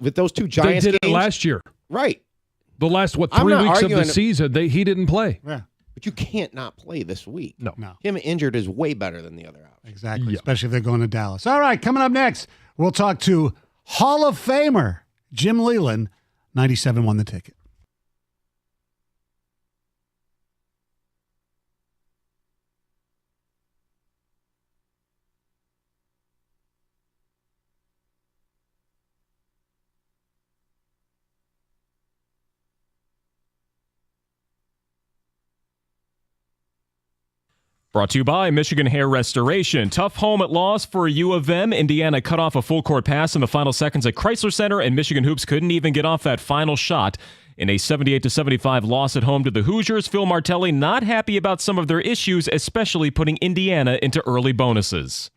with those two They Giants did games, it last year. right? The last, I'm 3 not weeks of the arguing- season, he didn't play. Yeah, But you can't not play this week. No. Him injured is way better than the other option. exactly. Yeah. Especially if they're going to Dallas. All right, coming up next, we'll talk to Hall of Famer Jim Leyland. 97 won the ticket. Brought to you by Michigan Hair Restoration. Tough home at loss for U of M. Indiana cut off a full court pass in the final seconds at Chrysler Center, and Michigan Hoops couldn't even get off that final shot. In a 78-75 loss at home to the Hoosiers, Phil Martelli not happy about some of their issues, especially putting Indiana into early bonuses.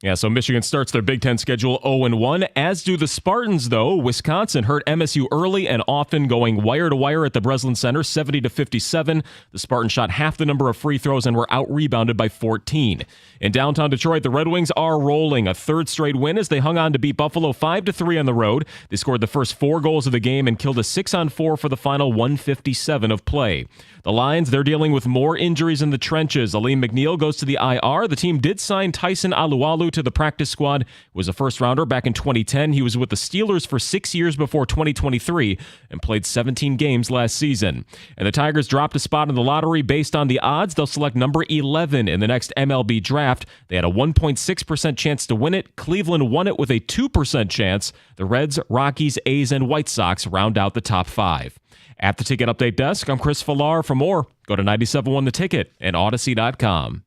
Yeah, so Michigan starts their Big Ten schedule 0-1, as do the Spartans, though. Wisconsin hurt MSU early and often, going wire-to-wire at the Breslin Center, 70-57. The Spartans shot half the number of free throws and were out-rebounded by 14. In downtown Detroit, the Red Wings are rolling. A third straight win as they hung on to beat Buffalo 5-3 on the road. They scored the first 4 goals of the game and killed a 6-on-4 for the final 1:57 of play. The Lions, they're dealing with more injuries in the trenches. Aleem McNeil goes to the IR. The team did sign Tyson Alualu to the practice squad. Was a first-rounder back in 2010. He was with the Steelers for 6 years before 2023 and played 17 games last season. And the Tigers dropped a spot in the lottery based on the odds. They'll select number 11 in the next MLB draft. They had a 1.6% chance to win it. Cleveland won it with a 2% chance. The Reds, Rockies, A's, and White Sox round out the top 5. At the Ticket Update Desk, I'm Chris Villar. For more, go to 97.1 The Ticket and Odyssey.com.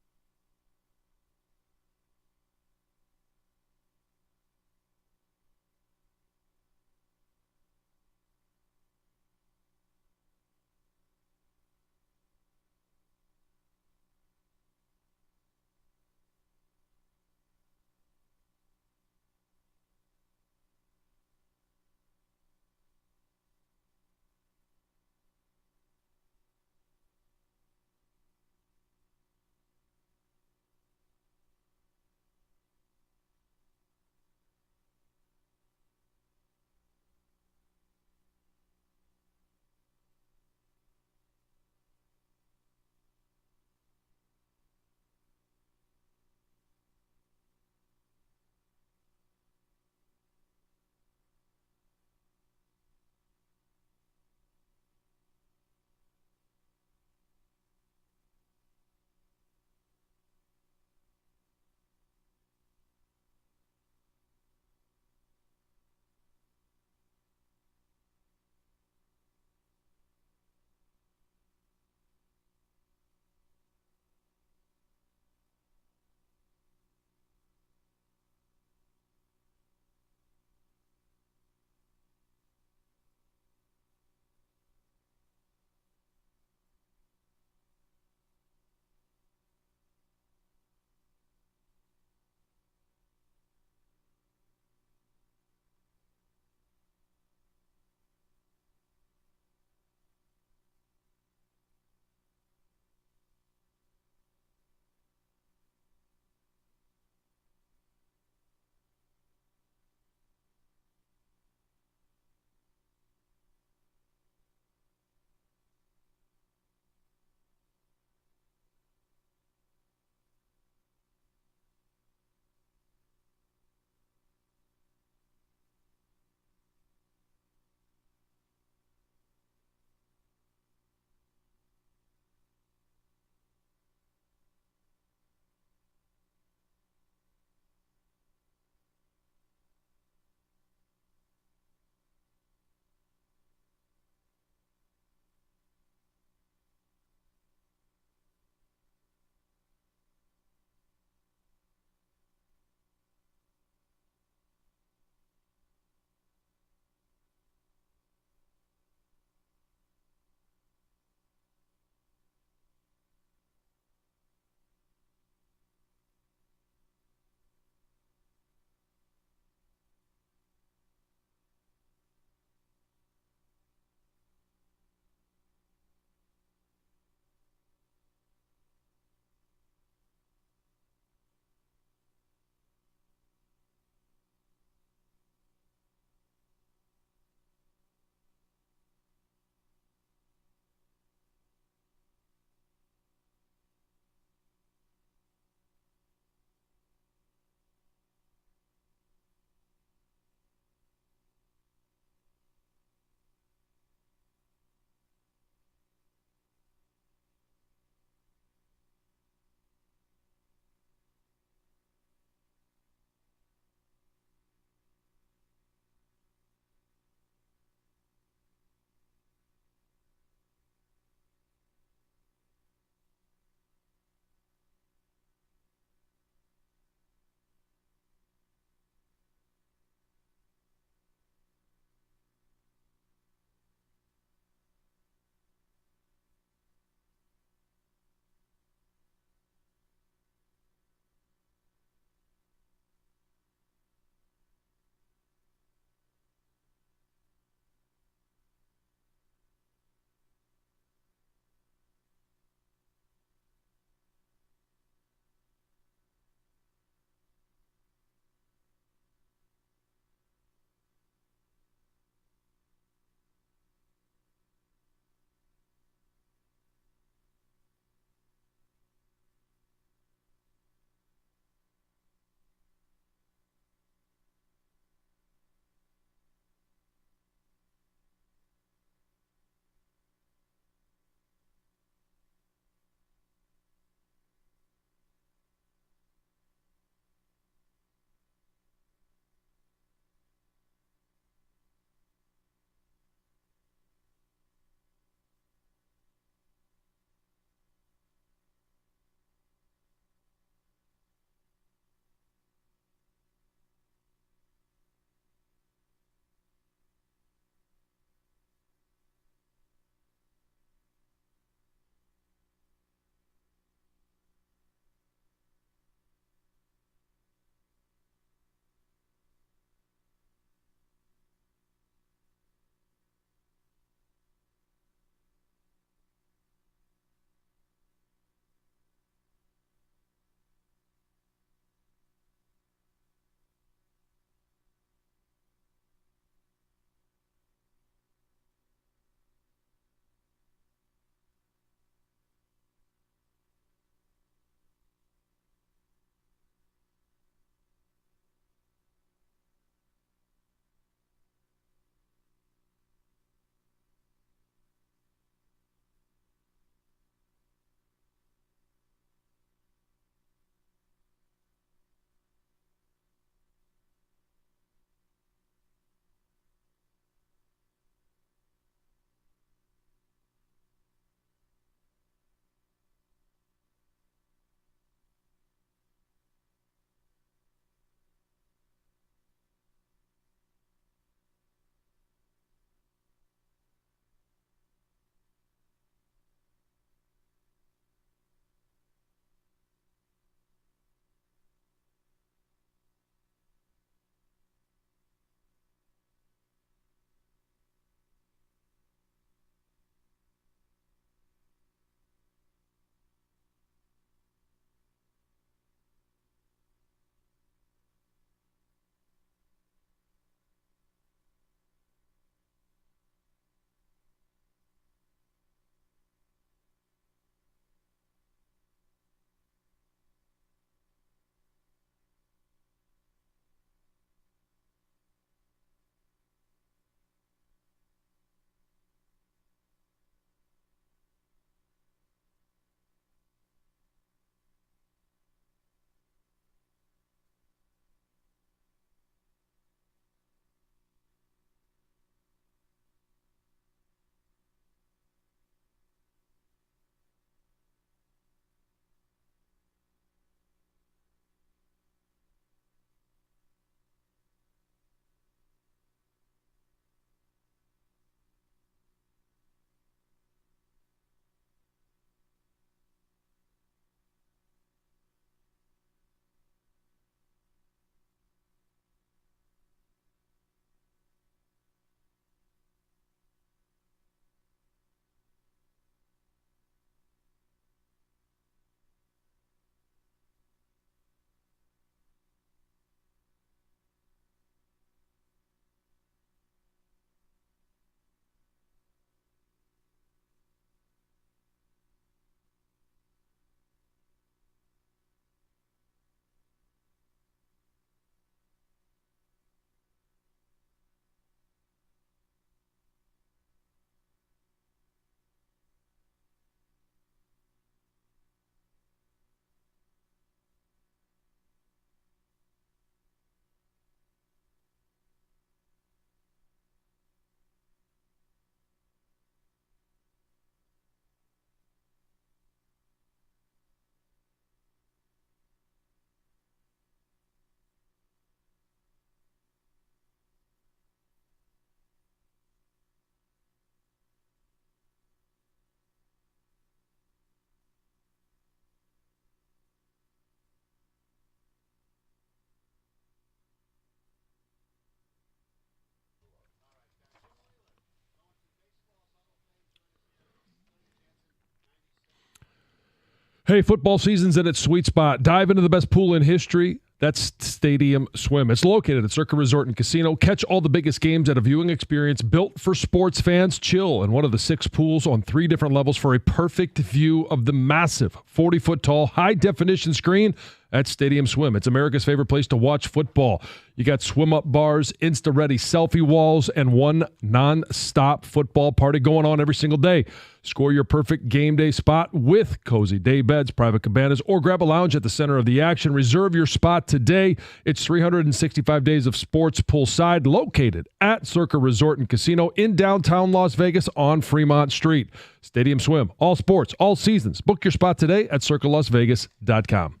Hey, football season's in its sweet spot. Dive into the best pool in history. That's Stadium Swim. It's located at Circa Resort and Casino. Catch all the biggest games at a viewing experience built for sports fans. Chill in one of the 6 pools on 3 different levels for a perfect view of the massive 40-foot tall, high-definition screen at Stadium Swim. It's America's favorite place to watch football. You got swim-up bars, Insta-ready selfie walls, and one non-stop football party going on every single day. Score your perfect game day spot with cozy day beds, private cabanas, or grab a lounge at the center of the action. Reserve your spot today. It's 365 days of sports poolside, located at Circa Resort and Casino in downtown Las Vegas on Fremont Street. Stadium Swim, all sports, all seasons. Book your spot today at circalasvegas.com.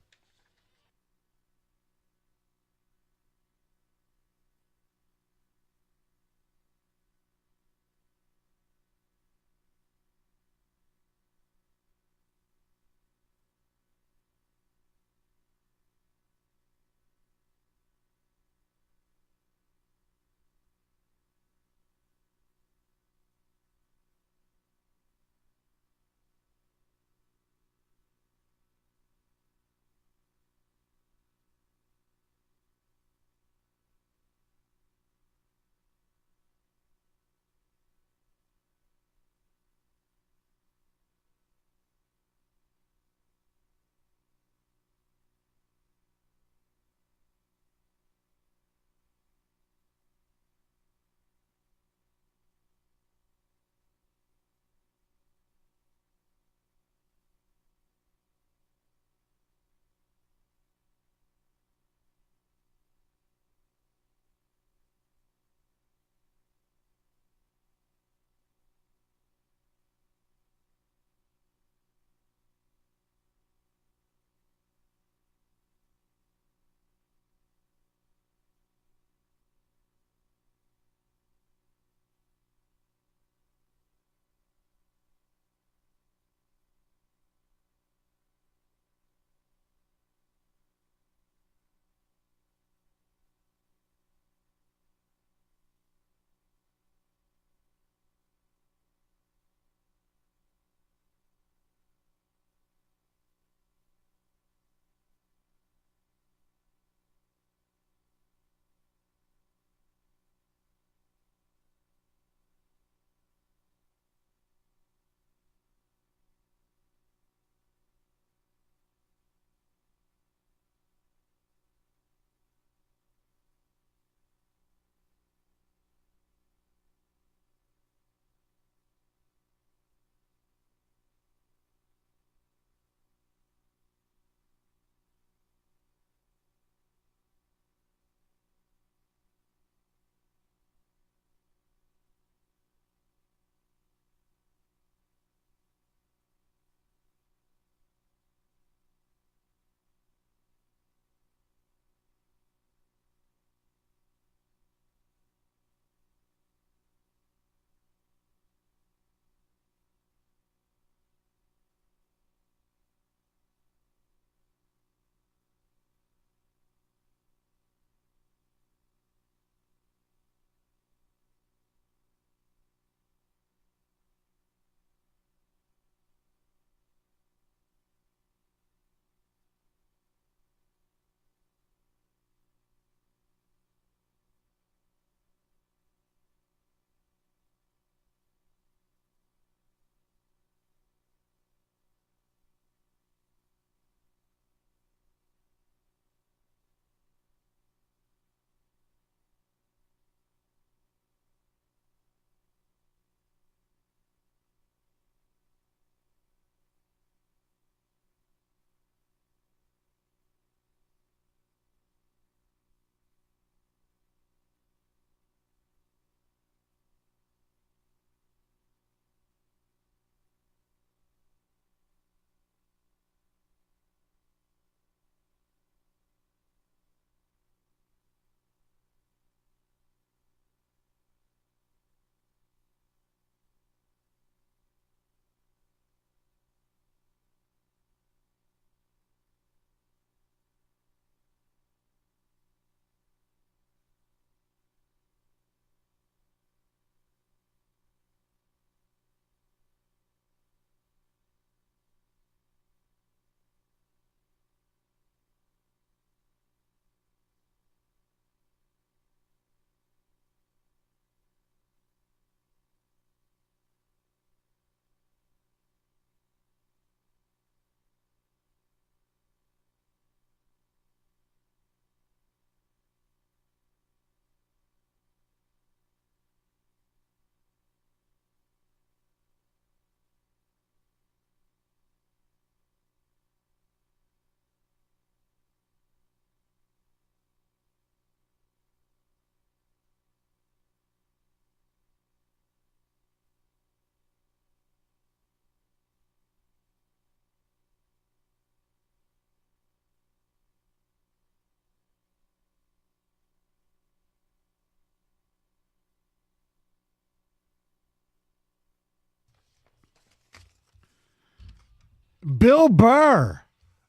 Bill Burr,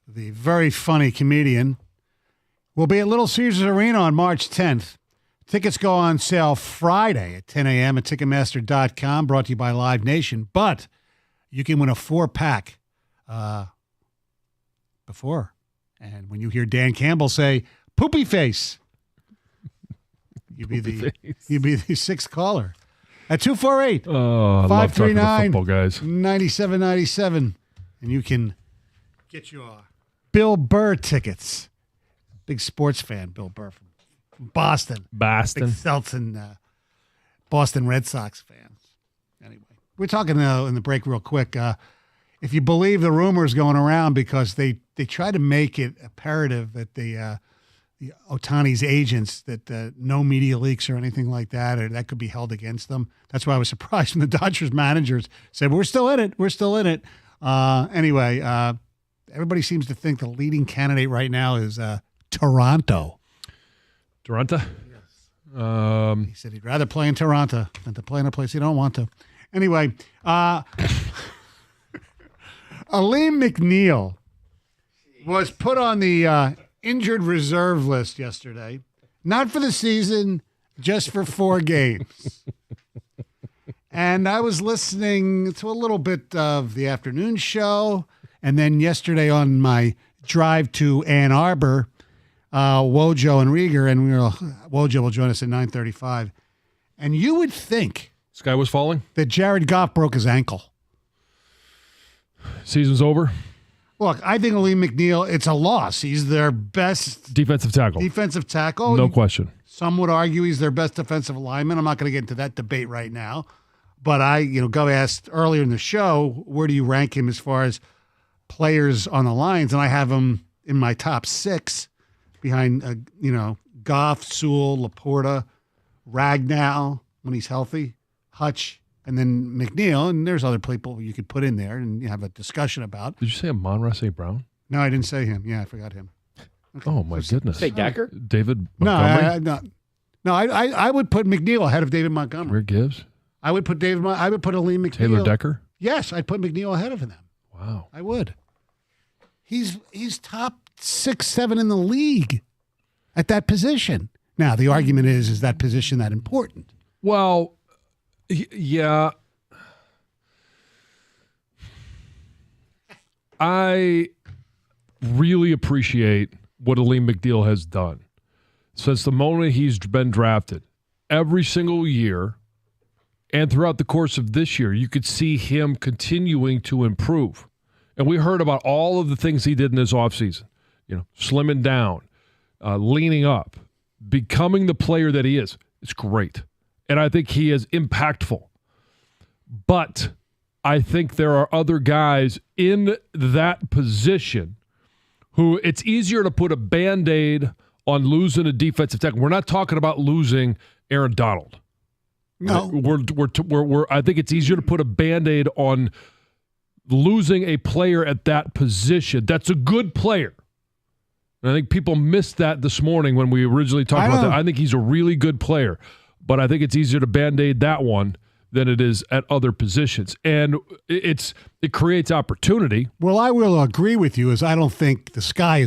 the very funny comedian, will be at Little Caesars Arena on March 10th. Tickets go on sale Friday at 10 a.m. at Ticketmaster.com, brought to you by Live Nation. But you can win a 4-pack before. And when you hear Dan Campbell say, "Poopy face," you'd be the sixth caller. At 248 I love talking to 539 football guys. 9797. And you can get your Bill Burr tickets. Big sports fan, Bill Burr from Boston. Boston. Big Celtics, Boston Red Sox fans. Anyway, we're talking in the break real quick. If you believe the rumors going around, because they try to make it imperative that the Ohtani's agents, that no media leaks or anything like that, or that could be held against them. That's why I was surprised when the Dodgers managers said, "We're still in it. We're still in it." Anyway, everybody seems to think the leading candidate right now is Toronto. Toronto? Yes. He said he'd rather play in Toronto than to play in a place he don't want to. Anyway, Aleem McNeil was put on the injured reserve list yesterday. Not for the season, just for 4 games. And I was listening to a little bit of the afternoon show. And then yesterday on my drive to Ann Arbor, Wojo and Rieger, and Wojo will join us at 9:35. And you would think Sky was falling? that Jared Goff broke his ankle. Season's over? Look, I think Aleem McNeil, it's a loss. He's their best Defensive tackle. defensive tackle. No question. Some would argue he's their best defensive lineman. I'm not going to get into that debate right now. But Go asked earlier in the show, where do you rank him as far as players on the lines? And I have him in my top 6 behind, Goff, Sewell, Laporta, Ragnow when he's healthy, Hutch, and then McNeil. And there's other people you could put in there and you have a discussion about. Did you say Amon-Ra St. Brown? No, I didn't say him. Yeah, I forgot him. Okay. Oh, my goodness. Say Decker? David No, Montgomery? I would put McNeil ahead of David Montgomery. Where Gibbs? I would put Aleem McNeil. Taylor Decker? Yes, I'd put McNeil ahead of them. Wow. I would. He's top 6, 7 in the league at that position. Now, the argument is that position that important? Well, yeah. I really appreciate what Aleem McNeil has done since the moment he's been drafted. Every single year and throughout the course of this year, you could see him continuing to improve. And we heard about all of the things he did in this offseason. Slimming down, leaning up, becoming the player that he is. It's great. And I think he is impactful. But I think there are other guys in that position who it's easier to put a Band-Aid on losing a defensive tackle. We're not talking about losing Aaron Donald. No. We're I think it's easier to put a Band-Aid on losing a player at that position. That's a good player. And I think people missed that this morning when we originally talked about that. I think he's a really good player. But I think it's easier to Band-Aid that one than it is at other positions. And it creates opportunity. Well, I will agree with you, as I don't think the sky is